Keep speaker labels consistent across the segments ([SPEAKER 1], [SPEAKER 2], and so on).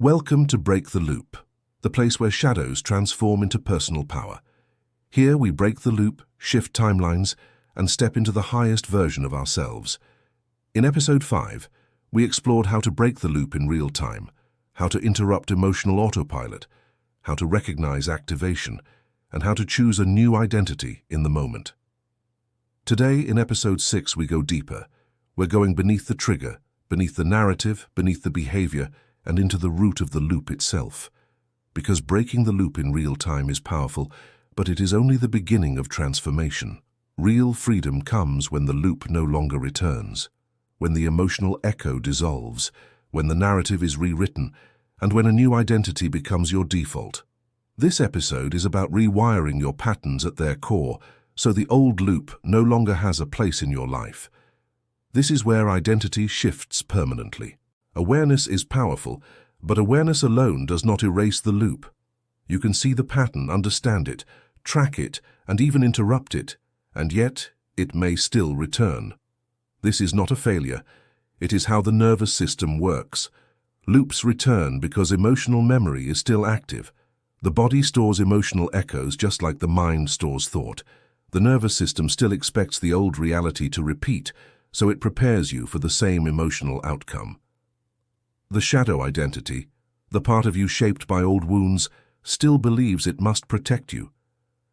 [SPEAKER 1] Welcome to Break the Loop, the place where shadows transform into personal power. Here we break the loop, shift timelines, and step into the highest version of ourselves. In Episode 5, we explored how to break the loop in real time, how to interrupt emotional autopilot, how to recognize activation, and how to choose a new identity in the moment. Today, in Episode 6, we go deeper. We're going beneath the trigger, beneath the narrative, beneath the behavior, and into the root of the loop itself. Because breaking the loop in real time is powerful, but it is only the beginning of transformation. Real freedom comes when the loop no longer returns, when the emotional echo dissolves, when the narrative is rewritten, and when a new identity becomes your default. This episode is about rewiring your patterns at their core, so the old loop no longer has a place in your life. This is where identity shifts permanently. Awareness is powerful, but awareness alone does not erase the loop. You can see the pattern, understand it, track it, and even interrupt it, and yet it may still return. This is not a failure. It is how the nervous system works. Loops return because emotional memory is still active. The body stores emotional echoes just like the mind stores thought. The nervous system still expects the old reality to repeat, so it prepares you for the same emotional outcome. The shadow identity, the part of you shaped by old wounds, still believes it must protect you.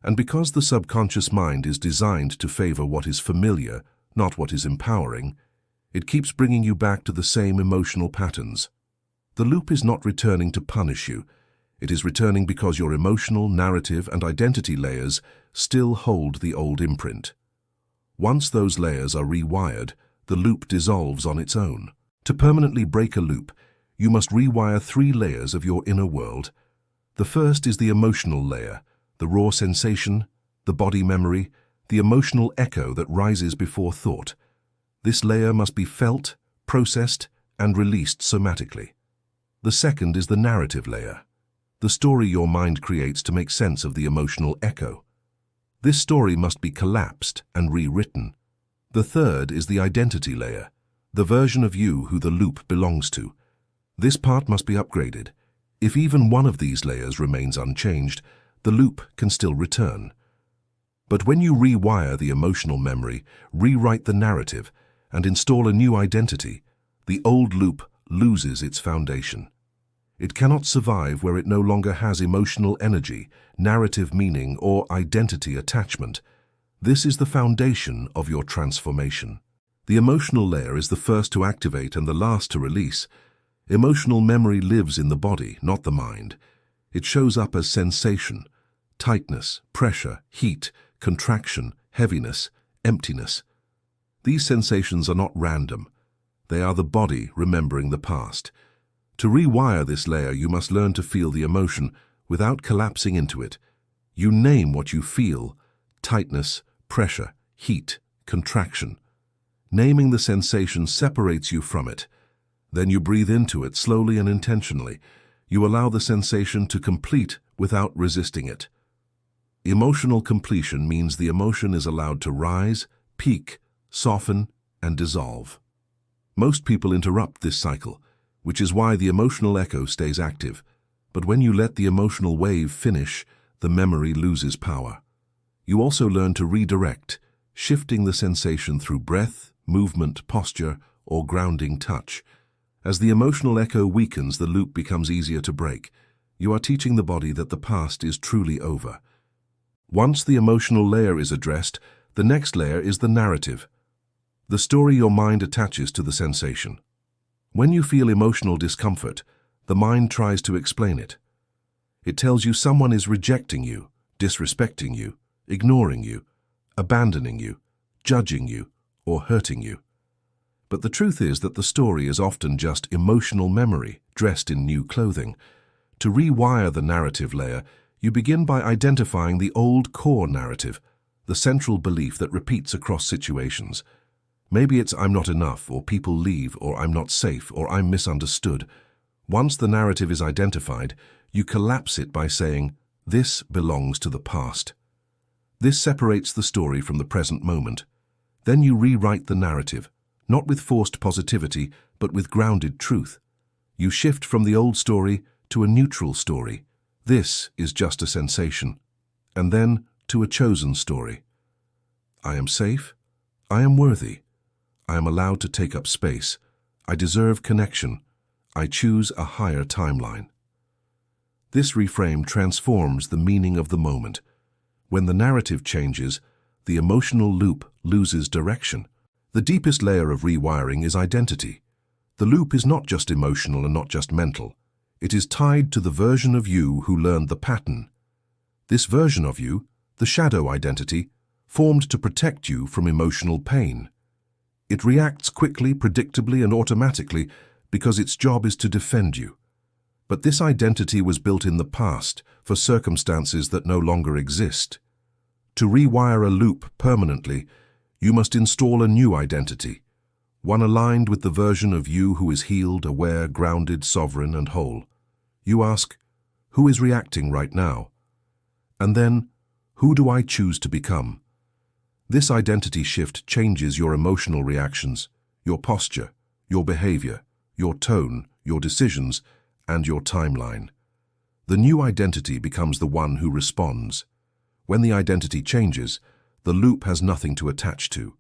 [SPEAKER 1] And because the subconscious mind is designed to favor what is familiar, not what is empowering, it keeps bringing you back to the same emotional patterns. The loop is not returning to punish you. It is returning because your emotional, narrative, and identity layers still hold the old imprint. Once those layers are rewired, the loop dissolves on its own. To permanently break a loop, you must rewire 3 layers of your inner world. The first is the emotional layer, the raw sensation, the body memory, the emotional echo that rises before thought. This layer must be felt, processed, and released somatically. The second is the narrative layer, the story your mind creates to make sense of the emotional echo. This story must be collapsed and rewritten. The third is the identity layer, the version of you who the loop belongs to. This part must be upgraded. If even one of these layers remains unchanged, the loop can still return. But when you rewire the emotional memory, rewrite the narrative, and install a new identity, the old loop loses its foundation. It cannot survive where it no longer has emotional energy, narrative meaning, or identity attachment. This is the foundation of your transformation. The emotional layer is the first to activate and the last to release. Emotional memory lives in the body, not the mind. It shows up as sensation, tightness, pressure, heat, contraction, heaviness, emptiness. These sensations are not random. They are the body remembering the past. To rewire this layer, you must learn to feel the emotion without collapsing into it. You name what you feel: tightness, pressure, heat, contraction. Naming the sensation separates you from it. Then you breathe into it slowly and intentionally. You allow the sensation to complete without resisting it. Emotional completion means the emotion is allowed to rise, peak, soften, and dissolve. Most people interrupt this cycle, which is why the emotional echo stays active. But when you let the emotional wave finish, the memory loses power. You also learn to redirect, shifting the sensation through breath, movement, posture, or grounding touch. As the emotional echo weakens, the loop becomes easier to break. You are teaching the body that the past is truly over. Once the emotional layer is addressed, the next layer is the narrative, the story your mind attaches to the sensation. When you feel emotional discomfort, the mind tries to explain it. It tells you someone is rejecting you, disrespecting you, ignoring you, abandoning you, judging you, or hurting you. But the truth is that the story is often just emotional memory dressed in new clothing. To rewire the narrative layer, you begin by identifying the old core narrative, the central belief that repeats across situations. Maybe it's "I'm not enough," or "people leave," or "I'm not safe," or "I'm misunderstood." Once the narrative is identified, you collapse it by saying, "This belongs to the past." This separates the story from the present moment. Then you rewrite the narrative, not with forced positivity, but with grounded truth. You shift from the old story to a neutral story. This is just a sensation. And then to a chosen story. I am safe. I am worthy. I am allowed to take up space. I deserve connection. I choose a higher timeline. This reframe transforms the meaning of the moment. When the narrative changes, the emotional loop loses direction. The deepest layer of rewiring is identity. The loop is not just emotional and not just mental. It is tied to the version of you who learned the pattern. This version of you, the shadow identity, formed to protect you from emotional pain. It reacts quickly, predictably, and automatically because its job is to defend you. But this identity was built in the past for circumstances that no longer exist. To rewire a loop permanently, you must install a new identity, one aligned with the version of you who is healed, aware, grounded, sovereign, and whole. You ask, who is reacting right now? And then, who do I choose to become? This identity shift changes your emotional reactions, your posture, your behavior, your tone, your decisions, and your timeline. The new identity becomes the one who responds. When the identity changes, the loop has nothing to attach to.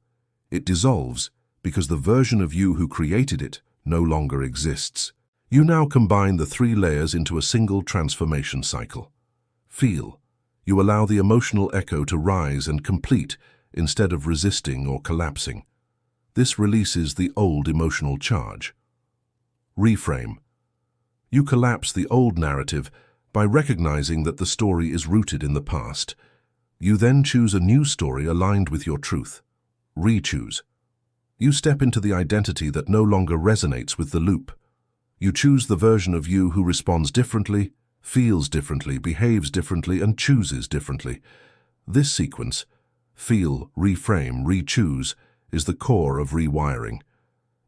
[SPEAKER 1] It dissolves because the version of you who created it no longer exists. You now combine the three layers into a single transformation cycle. Feel. You allow the emotional echo to rise and complete instead of resisting or collapsing. This releases the old emotional charge. Reframe. You collapse the old narrative by recognizing that the story is rooted in the past. You then choose a new story aligned with your truth. Rechoose. You step into the identity that no longer resonates with the loop. You choose the version of you who responds differently, feels differently, behaves differently, and chooses differently. This sequence, feel, reframe, rechoose, is the core of rewiring.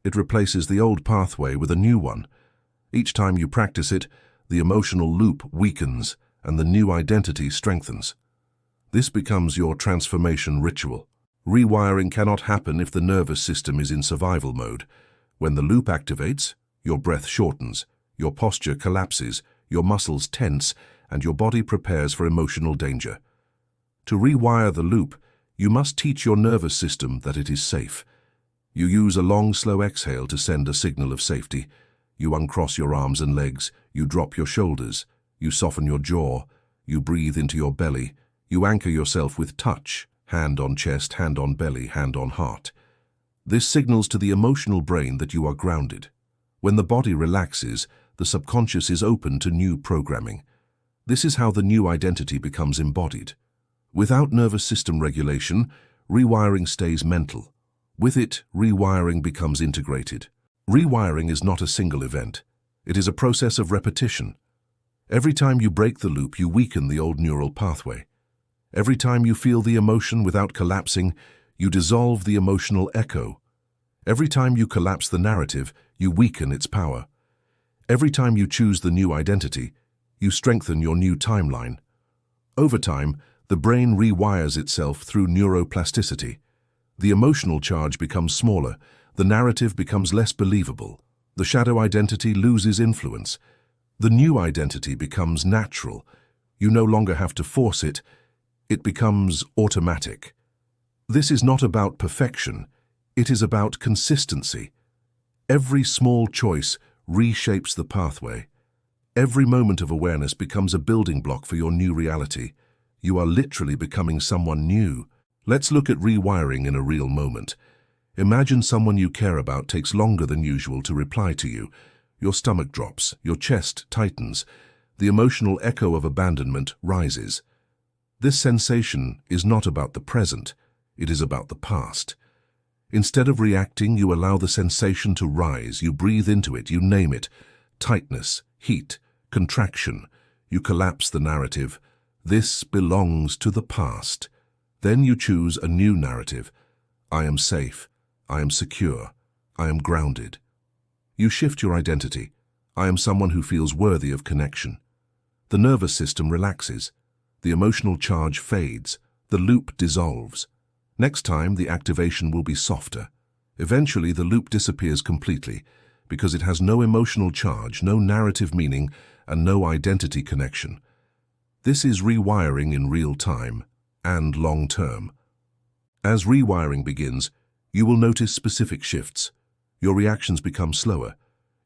[SPEAKER 1] It replaces the old pathway with a new one. Each time you practice it, the emotional loop weakens and the new identity strengthens. This becomes your transformation ritual. Rewiring cannot happen if the nervous system is in survival mode. When the loop activates, your breath shortens, your posture collapses, your muscles tense, and your body prepares for emotional danger. To rewire the loop, you must teach your nervous system that it is safe. You use a long, slow exhale to send a signal of safety. You uncross your arms and legs, you drop your shoulders, you soften your jaw, you breathe into your belly, you anchor yourself with touch, hand on chest, hand on belly, hand on heart. This signals to the emotional brain that you are grounded. When the body relaxes, the subconscious is open to new programming. This is how the new identity becomes embodied. Without nervous system regulation, rewiring stays mental. With it, rewiring becomes integrated. Rewiring is not a single event. It is a process of repetition. Every time you break the loop, you weaken the old neural pathway. Every time you feel the emotion without collapsing, you dissolve the emotional echo. Every time you collapse the narrative, you weaken its power. Every time you choose the new identity, you strengthen your new timeline. Over time, the brain rewires itself through neuroplasticity. The emotional charge becomes smaller, the narrative becomes less believable, the shadow identity loses influence. The new identity becomes natural. You no longer have to force it. It becomes automatic. This is not about perfection. It is about consistency. Every small choice reshapes the pathway. Every moment of awareness becomes a building block for your new reality. You are literally becoming someone new. Let's look at rewiring in a real moment. Imagine someone you care about takes longer than usual to reply to you. Your stomach drops, your chest tightens, the emotional echo of abandonment rises. This sensation is not about the present, it is about the past. Instead of reacting, you allow the sensation to rise, you breathe into it, you name it. Tightness, heat, contraction. You collapse the narrative. This belongs to the past. Then you choose a new narrative. I am safe. I am secure. I am grounded. You shift your identity. I am someone who feels worthy of connection. The nervous system relaxes. The emotional charge fades. The loop dissolves. Next time, the activation will be softer. Eventually, the loop disappears completely because it has no emotional charge, no narrative meaning, and no identity connection. This is rewiring in real time and long term. As rewiring begins, you will notice specific shifts. Your reactions become slower.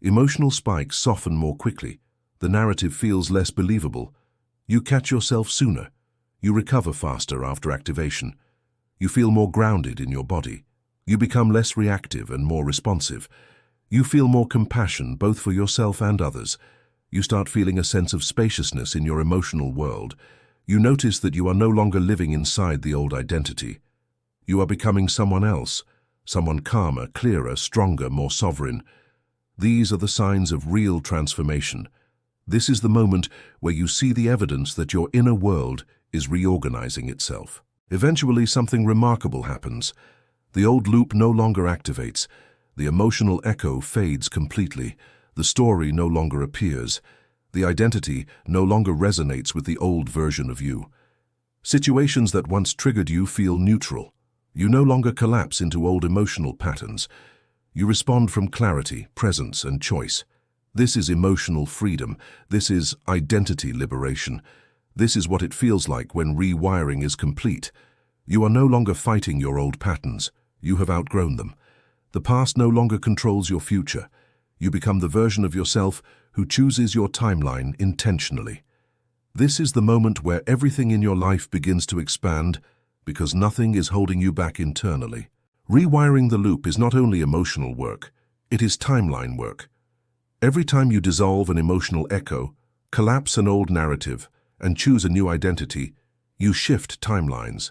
[SPEAKER 1] Emotional spikes soften more quickly. The narrative feels less believable. You catch yourself sooner. You recover faster after activation. You feel more grounded in your body. You become less reactive and more responsive. You feel more compassion both for yourself and others. You start feeling a sense of spaciousness in your emotional world. You notice that you are no longer living inside the old identity. You are becoming someone else, someone calmer, clearer, stronger, more sovereign. These are the signs of real transformation. This is the moment where you see the evidence that your inner world is reorganizing itself. Eventually, something remarkable happens. The old loop no longer activates. The emotional echo fades completely. The story no longer appears. The identity no longer resonates with the old version of you. Situations that once triggered you feel neutral. You no longer collapse into old emotional patterns. You respond from clarity, presence, and choice. This is emotional freedom. This is identity liberation. This is what it feels like when rewiring is complete. You are no longer fighting your old patterns. You have outgrown them. The past no longer controls your future. You become the version of yourself who chooses your timeline intentionally. This is the moment where everything in your life begins to expand because nothing is holding you back internally. Rewiring the loop is not only emotional work, it is timeline work. Every time you dissolve an emotional echo, collapse an old narrative, and choose a new identity, you shift timelines.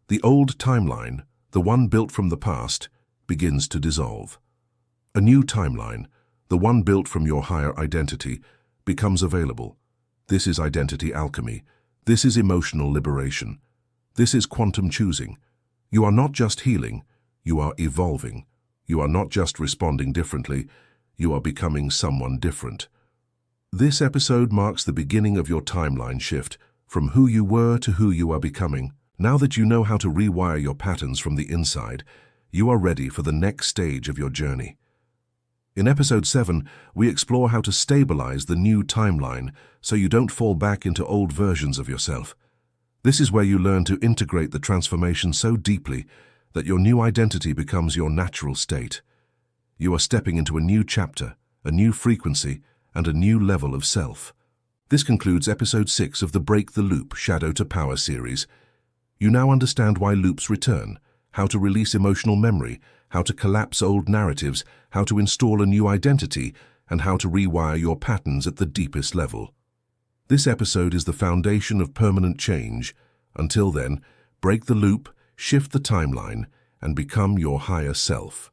[SPEAKER 1] The old timeline, the one built from the past, begins to dissolve. A new timeline, the one built from your higher identity, becomes available. This is identity alchemy. This is emotional liberation. This is quantum choosing. You are not just healing, you are evolving. You are not just responding differently, you are becoming someone different. This episode marks the beginning of your timeline shift from who you were to who you are becoming. Now that you know how to rewire your patterns from the inside, you are ready for the next stage of your journey. In episode 7, we explore how to stabilize the new timeline so you don't fall back into old versions of yourself. This is where you learn to integrate the transformation so deeply that your new identity becomes your natural state. You are stepping into a new chapter, a new frequency, and a new level of self. This concludes episode 6 of the Break the Loop Shadow to Power series. You now understand why loops return, how to release emotional memory, how to collapse old narratives, how to install a new identity, and how to rewire your patterns at the deepest level. This episode is the foundation of permanent change. Until then, break the loop, shift the timeline, and become your higher self.